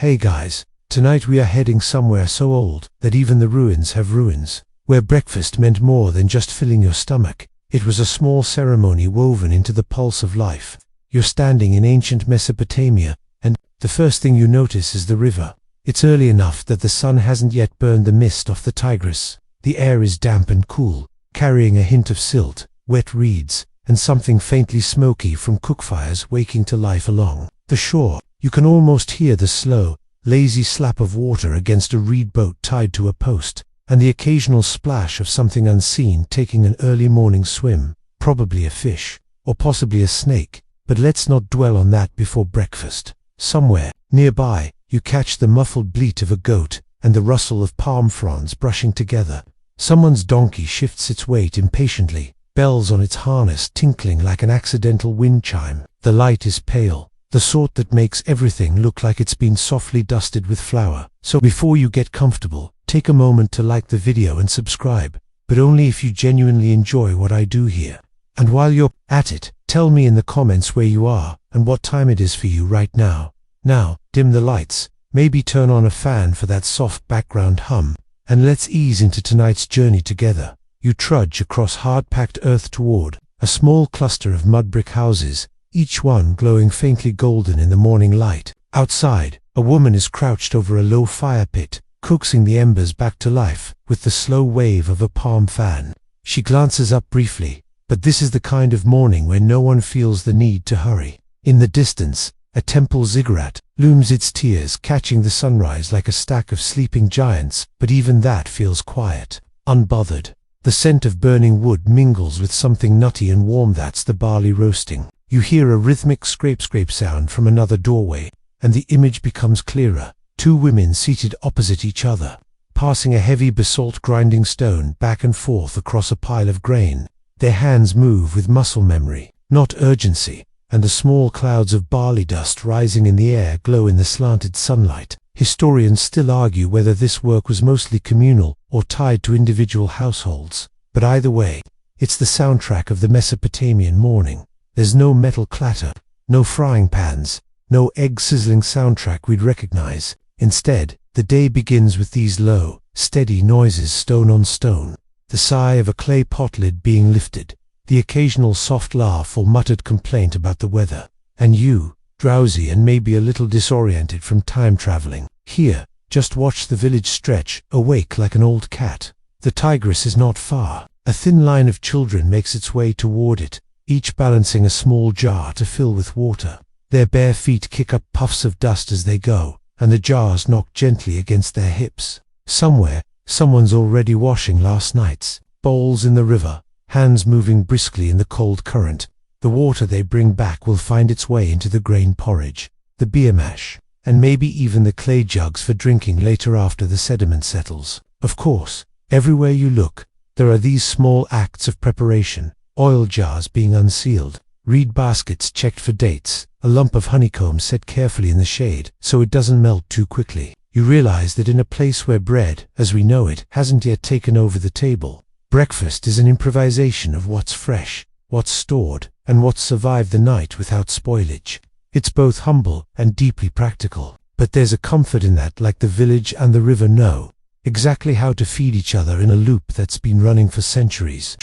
Hey guys, tonight we are heading somewhere so old that even the ruins have ruins, where breakfast meant more than just filling your stomach. It was a small ceremony woven into the pulse of life. You're standing in ancient Mesopotamia, and the first thing you notice is the river. It's early enough that the sun hasn't yet burned the mist off the Tigris. The air is damp and cool, carrying a hint of silt, wet reeds, and something faintly smoky from cookfires waking to life along the shore. You can almost hear the slow, lazy slap of water against a reed boat tied to a post, and the occasional splash of something unseen taking an early morning swim, probably a fish, or possibly a snake, but let's not dwell on that before breakfast. Somewhere nearby, you catch the muffled bleat of a goat and the rustle of palm fronds brushing together. Someone's donkey shifts its weight impatiently, bells on its harness tinkling like an accidental wind chime. The light is pale, the sort that makes everything look like it's been softly dusted with flour. So before you get comfortable, take a moment to like the video and subscribe, but only if you genuinely enjoy what I do here. And while you're at it, tell me in the comments where you are and what time it is for you right now. Now, dim the lights, maybe turn on a fan for that soft background hum, and let's ease into tonight's journey together. You trudge across hard-packed earth toward a small cluster of mud brick houses, each one glowing faintly golden in the morning light. Outside, a woman is crouched over a low fire pit, coaxing the embers back to life with the slow wave of a palm fan. She glances up briefly, but this is the kind of morning where no one feels the need to hurry. In the distance, a temple ziggurat looms, its tiers catching the sunrise like a stack of sleeping giants, but even that feels quiet, unbothered. The scent of burning wood mingles with something nutty and warm. That's the barley roasting. You hear a rhythmic scrape sound from another doorway, and the image becomes clearer. Two women seated opposite each other, passing a heavy basalt grinding stone back and forth across a pile of grain. Their hands move with muscle memory, not urgency, and the small clouds of barley dust rising in the air glow in the slanted sunlight. Historians still argue whether this work was mostly communal or tied to individual households, but either way, it's the soundtrack of the Mesopotamian morning. There's no metal clatter, no frying pans, no egg-sizzling soundtrack we'd recognize. Instead, the day begins with these low, steady noises, stone on stone. The sigh of a clay pot lid being lifted, the occasional soft laugh or muttered complaint about the weather, and you, drowsy and maybe a little disoriented from time traveling, here, just watch the village stretch, awake like an old cat. The Tigris is not far. A thin line of children makes its way toward it, each balancing a small jar to fill with water. Their bare feet kick up puffs of dust as they go, and the jars knock gently against their hips. Somewhere, someone's already washing last night's bowls in the river, hands moving briskly in the cold current. The water they bring back will find its way into the grain porridge, the beer mash, and maybe even the clay jugs for drinking later after the sediment settles. Of course, everywhere you look, there are these small acts of preparation, oil jars being unsealed, reed baskets checked for dates, a lump of honeycomb set carefully in the shade so it doesn't melt too quickly. You realize that in a place where bread, as we know it, hasn't yet taken over the table, breakfast is an improvisation of what's fresh, what's stored, and what's survived the night without spoilage. It's both humble and deeply practical, but there's a comfort in that. Like the village and the river know exactly how to feed each other in a loop that's been running for centuries.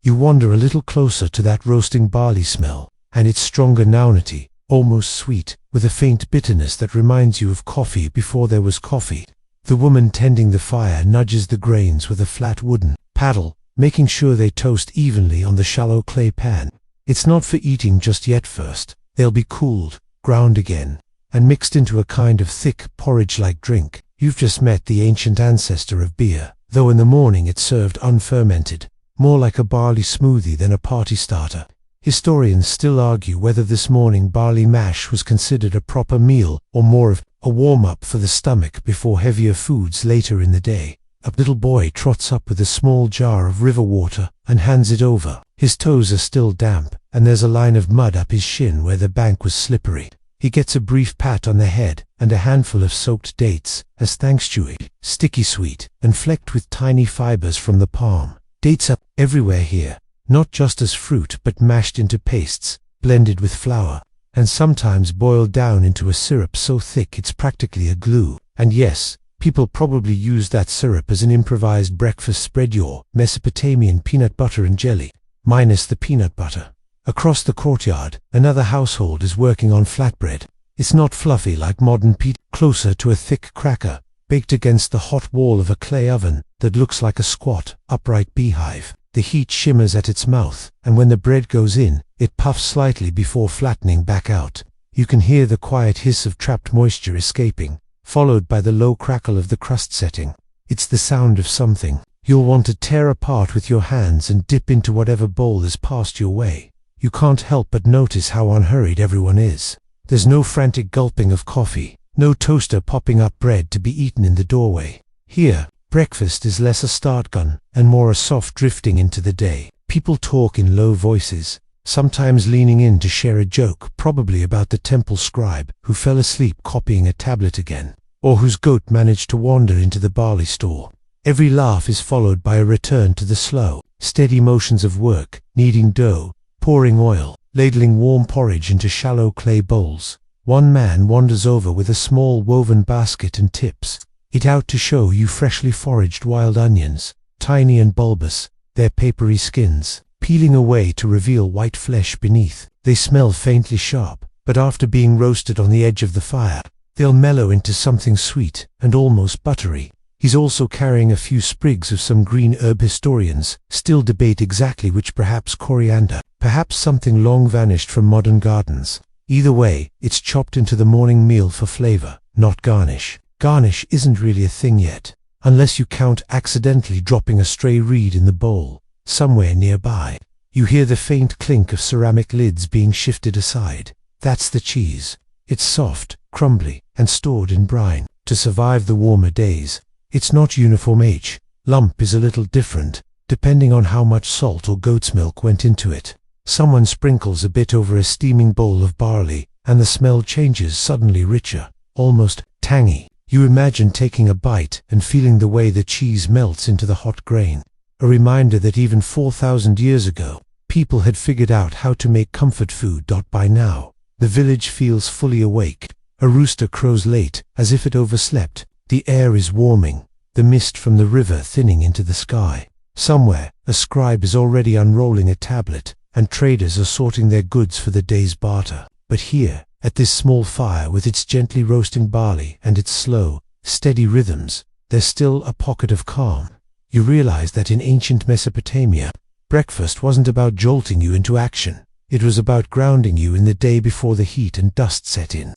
You wander a little closer to that roasting barley smell, and it's stronger nounity, almost sweet, with a faint bitterness that reminds you of coffee before there was coffee. The woman tending the fire nudges the grains with a flat wooden paddle, making sure they toast evenly on the shallow clay pan. It's not for eating just yet. First, they'll be cooled, ground again, and mixed into a kind of thick, porridge-like drink. You've just met the ancient ancestor of beer, though in the morning it's served unfermented, more like a barley smoothie than a party starter. Historians still argue whether this morning barley mash was considered a proper meal or more of a warm-up for the stomach before heavier foods later in the day. A little boy trots up with a small jar of river water and hands it over. His toes are still damp, and there's a line of mud up his shin where the bank was slippery. He gets a brief pat on the head and a handful of soaked dates as thanks. Chewy, sticky sweet, and flecked with tiny fibers from the palm. Dates are everywhere here, not just as fruit but mashed into pastes, blended with flour. and sometimes boiled down into a syrup so thick it's practically a glue. And yes, people probably use that syrup as an improvised breakfast spread, your Mesopotamian peanut butter and jelly, minus the peanut butter. Across the courtyard, another household is working on flatbread. It's not fluffy like modern pita, closer to a thick cracker, baked against the hot wall of a clay oven that looks like a squat, upright beehive. The heat shimmers at its mouth, and when the bread goes in, it puffs slightly before flattening back out. You can hear the quiet hiss of trapped moisture escaping, followed by the low crackle of the crust setting. It's the sound of something you'll want to tear apart with your hands and dip into whatever bowl is passed your way. You can't help but notice how unhurried everyone is. There's no frantic gulping of coffee, no toaster popping up bread to be eaten in the doorway. Here, breakfast is less a start gun and more a soft drifting into the day. People talk in low voices, sometimes leaning in to share a joke, probably about the temple scribe who fell asleep copying a tablet again, or whose goat managed to wander into the barley store. Every laugh is followed by a return to the slow, steady motions of work, kneading dough, pouring oil, ladling warm porridge into shallow clay bowls. One man wanders over with a small woven basket and tips it out to show you freshly foraged wild onions, tiny and bulbous, their papery skins peeling away to reveal white flesh beneath. They smell faintly sharp, but after being roasted on the edge of the fire, they'll mellow into something sweet and almost buttery. He's also carrying a few sprigs of some green herb historians still debate exactly which, perhaps coriander, perhaps something long vanished from modern gardens. Either way, it's chopped into the morning meal for flavor, not garnish. Garnish isn't really a thing yet, unless you count accidentally dropping a stray reed in the bowl somewhere nearby. You hear the faint clink of ceramic lids being shifted aside. That's the cheese. It's soft, crumbly, and stored in brine to survive the warmer days. It's not uniform. Each lump is a little different, depending on how much salt or goat's milk went into it. Someone sprinkles a bit over a steaming bowl of barley, and the smell changes, suddenly richer, almost tangy. You imagine taking a bite and feeling the way the cheese melts into the hot grain. A reminder that even 4,000 years ago, people had figured out how to make comfort food. By now, the village feels fully awake. A rooster crows late, as if it overslept. The air is warming, the mist from the river thinning into the sky. Somewhere, a scribe is already unrolling a tablet, and traders are sorting their goods for the day's barter. But here, at this small fire with its gently roasting barley and its slow, steady rhythms, there's still a pocket of calm. You realize that in ancient Mesopotamia, breakfast wasn't about jolting you into action. It was about grounding you in the day before the heat and dust set in.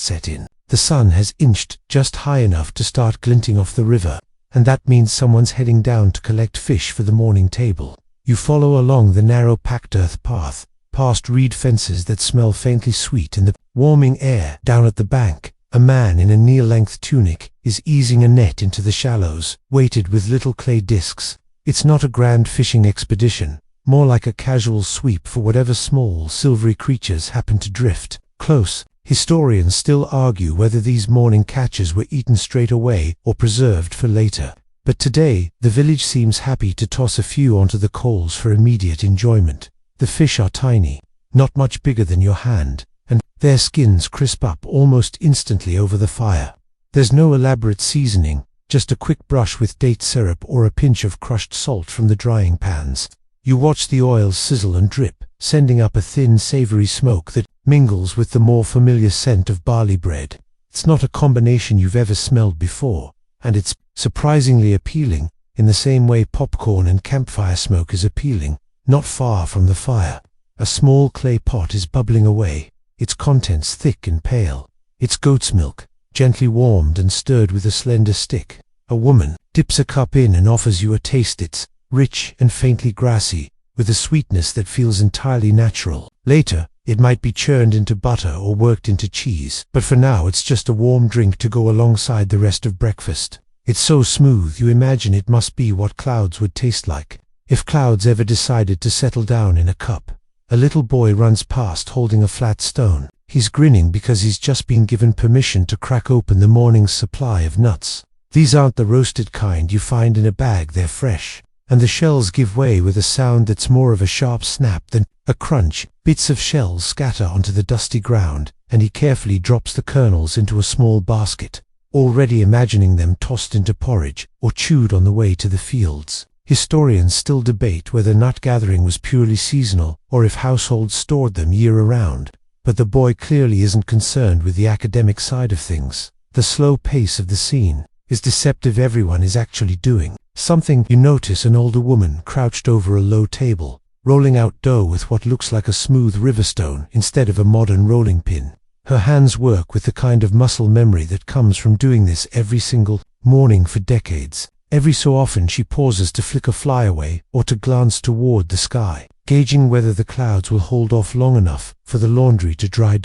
The sun has inched just high enough to start glinting off the river, and that means someone's heading down to collect fish for the morning table. You follow along the narrow packed earth path, past reed fences that smell faintly sweet in the warming air. Down at the bank, a man in a knee-length tunic is easing a net into the shallows, weighted with little clay discs. It's not a grand fishing expedition, more like a casual sweep for whatever small, silvery creatures happen to drift close. Historians still argue whether these morning catches were eaten straight away or preserved for later. But today, the village seems happy to toss a few onto the coals for immediate enjoyment. The fish are tiny, not much bigger than your hand, and their skins crisp up almost instantly over the fire. There's no elaborate seasoning, just a quick brush with date syrup or a pinch of crushed salt from the drying pans. You watch the oil sizzle and drip, sending up a thin, savory smoke that mingles with the more familiar scent of barley bread. It's not a combination you've ever smelled before, and it's surprisingly appealing, in the same way popcorn and campfire smoke is appealing. Not far from the fire, a small clay pot is bubbling away, its contents thick and pale. It's goat's milk, gently warmed and stirred with a slender stick. A woman dips a cup in and offers you a taste. It's rich and faintly grassy, with a sweetness that feels entirely natural. Later, it might be churned into butter or worked into cheese, but for now it's just a warm drink to go alongside the rest of breakfast. It's so smooth you imagine it must be what clouds would taste like, if clouds ever decided to settle down in a cup. A little boy runs past holding a flat stone. He's grinning because he's just been given permission to crack open the morning's supply of nuts. These aren't the roasted kind you find in a bag, they're fresh, and the shells give way with a sound that's more of a sharp snap than a crunch. Bits of shells scatter onto the dusty ground, and he carefully drops the kernels into a small basket, already imagining them tossed into porridge or chewed on the way to the fields. Historians still debate whether nut gathering was purely seasonal or if households stored them year-round, but the boy clearly isn't concerned with the academic side of things. The slow pace of the scene is deceptive. Everyone is actually doing something. You notice an older woman crouched over a low table, rolling out dough with what looks like a smooth riverstone instead of a modern rolling pin. Her hands work with the kind of muscle memory that comes from doing this every single morning for decades. Every so often she pauses to flick a fly away or to glance toward the sky, gauging whether the clouds will hold off long enough for the laundry to dry.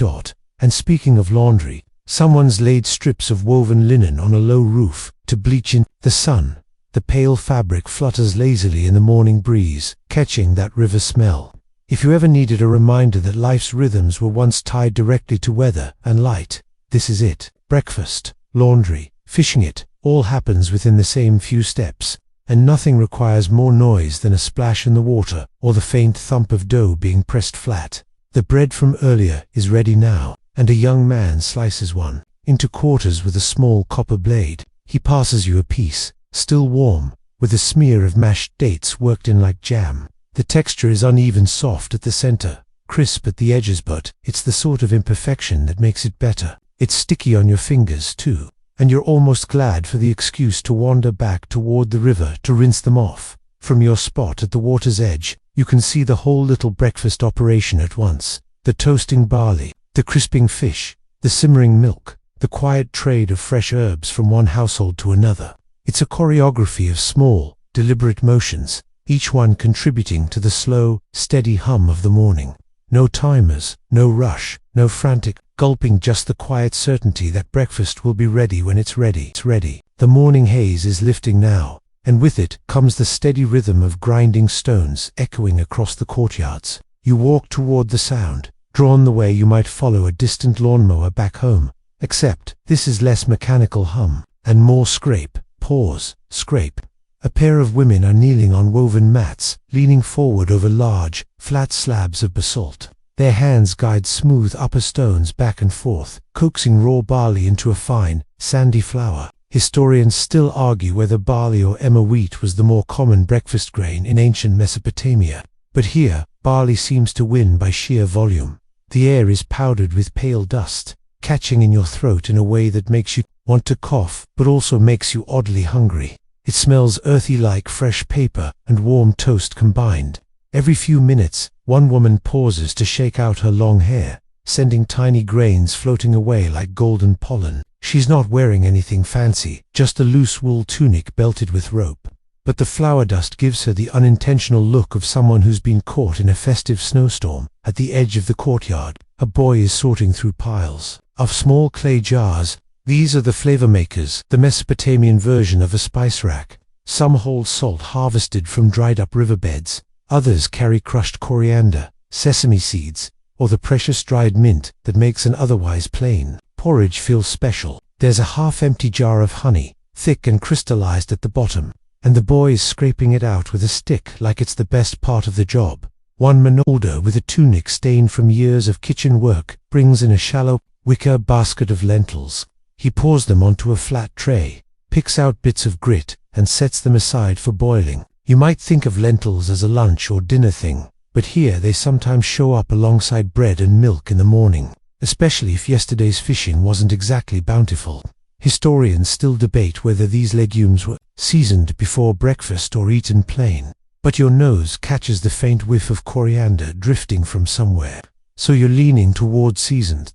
And speaking of laundry, someone's laid strips of woven linen on a low roof to bleach in the sun. The pale fabric flutters lazily in the morning breeze, catching that river smell. If you ever needed a reminder that life's rhythms were once tied directly to weather and light, this is it. Breakfast, laundry, fishing, it all happens within the same few steps, and nothing requires more noise than a splash in the water or the faint thump of dough being pressed flat. The bread from earlier is ready now, and a young man slices one into quarters with a small copper blade. He passes you a piece, still warm, with a smear of mashed dates worked in like jam. The texture is uneven, soft at the center, crisp at the edges, but it's the sort of imperfection that makes it better. It's sticky on your fingers too, and you're almost glad for the excuse to wander back toward the river to rinse them off. From your spot at the water's edge, you can see the whole little breakfast operation at once. The toasting barley, the crisping fish, the simmering milk, the quiet trade of fresh herbs from one household to another. It's a choreography of small, deliberate motions, each one contributing to the slow, steady hum of the morning. No timers, no rush, no frantic gulping, just the quiet certainty that breakfast will be ready when it's ready. It's ready. The morning haze is lifting now, and with it comes the steady rhythm of grinding stones echoing across the courtyards. You walk toward the sound, drawn the way you might follow a distant lawnmower back home, except this is less mechanical hum and more scrape, pause, scrape. A pair of women are kneeling on woven mats, leaning forward over large, flat slabs of basalt. Their hands guide smooth upper stones back and forth, coaxing raw barley into a fine, sandy flour. Historians still argue whether barley or emmer wheat was the more common breakfast grain in ancient Mesopotamia, but here, barley seems to win by sheer volume. The air is powdered with pale dust, catching in your throat in a way that makes you want to cough, but also makes you oddly hungry. It smells earthy, like fresh paper and warm toast combined. Every few minutes, one woman pauses to shake out her long hair, sending tiny grains floating away like golden pollen. She's not wearing anything fancy, just a loose wool tunic belted with rope. But the flour dust gives her the unintentional look of someone who's been caught in a festive snowstorm. At the edge of the courtyard, a boy is sorting through piles of small clay jars. These are the flavor makers, the Mesopotamian version of a spice rack. Some hold salt harvested from dried-up riverbeds. Others carry crushed coriander, sesame seeds, or the precious dried mint that makes an otherwise plain porridge feel special. There's a half-empty jar of honey, thick and crystallized at the bottom, and the boy is scraping it out with a stick like it's the best part of the job. One man older, with a tunic stained from years of kitchen work, brings in a shallow wicker basket of lentils. He pours them onto a flat tray, picks out bits of grit, and sets them aside for boiling. You might think of lentils as a lunch or dinner thing, but here they sometimes show up alongside bread and milk in the morning, especially if yesterday's fishing wasn't exactly bountiful. Historians still debate whether these legumes were seasoned before breakfast or eaten plain, but your nose catches the faint whiff of coriander drifting from somewhere, so you're leaning toward seasoned.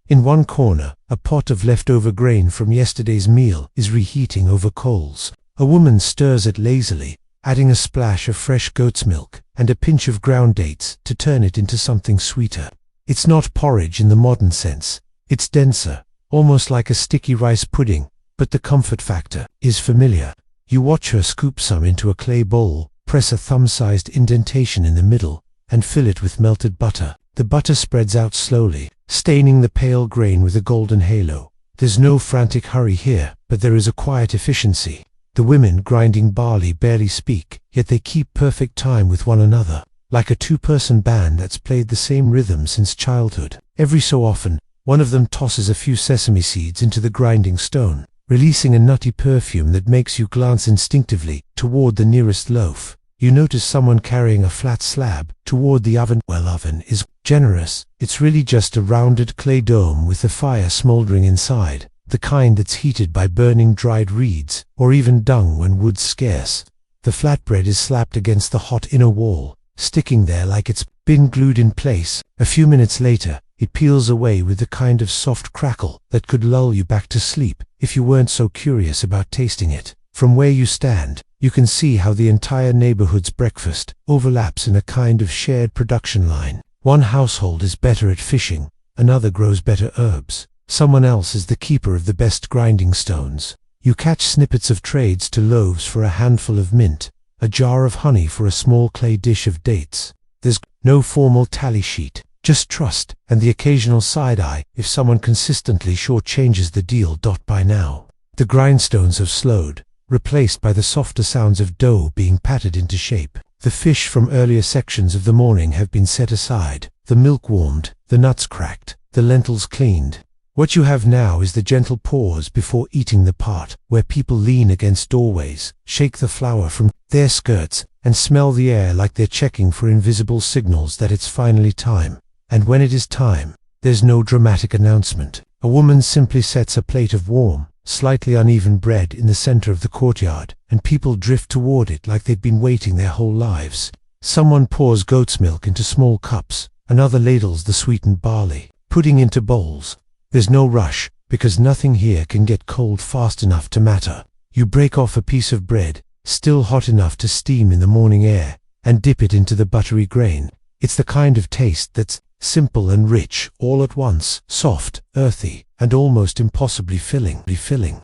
In one corner, a pot of leftover grain from yesterday's meal is reheating over coals. A woman stirs it lazily, adding a splash of fresh goat's milk and a pinch of ground dates to turn it into something sweeter. It's not porridge in the modern sense. It's denser, almost like a sticky rice pudding, but the comfort factor is familiar. You watch her scoop some into a clay bowl, press a thumb-sized indentation in the middle, and fill it with melted butter. The butter spreads out slowly, staining the pale grain with a golden halo. There's no frantic hurry here, but there is a quiet efficiency. The women grinding barley barely speak, yet they keep perfect time with one another, like a two-person band that's played the same rhythm since childhood. Every so often, one of them tosses a few sesame seeds into the grinding stone, releasing a nutty perfume that makes you glance instinctively toward the nearest loaf. You notice someone carrying a flat slab toward the oven. Well, oven is generous. It's really just a rounded clay dome with the fire smoldering inside, the kind that's heated by burning dried reeds, or even dung when wood's scarce. The flatbread is slapped against the hot inner wall, sticking there like it's been glued in place. A few minutes later, it peels away with the kind of soft crackle that could lull you back to sleep if you weren't so curious about tasting it. From where you stand, you can see how the entire neighborhood's breakfast overlaps in a kind of shared production line. One household is better at fishing, another grows better herbs, someone else is the keeper of the best grinding stones. You catch snippets of trades to loaves for a handful of mint, a jar of honey for a small clay dish of dates. There's no formal tally sheet, just trust and the occasional side-eye if someone consistently shortchanges the deal. By now, the grindstones have slowed, replaced by the softer sounds of dough being patted into shape. The fish from earlier sections of the morning have been set aside, the milk warmed, the nuts cracked, the lentils cleaned. What you have now is the gentle pause before eating, the part where people lean against doorways, shake the flour from their skirts, and smell the air like they're checking for invisible signals that it's finally time. And when it is time, there's no dramatic announcement. A woman simply sets a plate of warm, slightly uneven bread in the center of the courtyard, and people drift toward it like they'd been waiting their whole lives. Someone pours goat's milk into small cups, another ladles the sweetened barley, pudding into bowls. There's no rush, because nothing here can get cold fast enough to matter. You break off a piece of bread, still hot enough to steam in the morning air, and dip it into the buttery grain. It's the kind of taste that's simple and rich all at once, soft, earthy, and almost impossibly filling.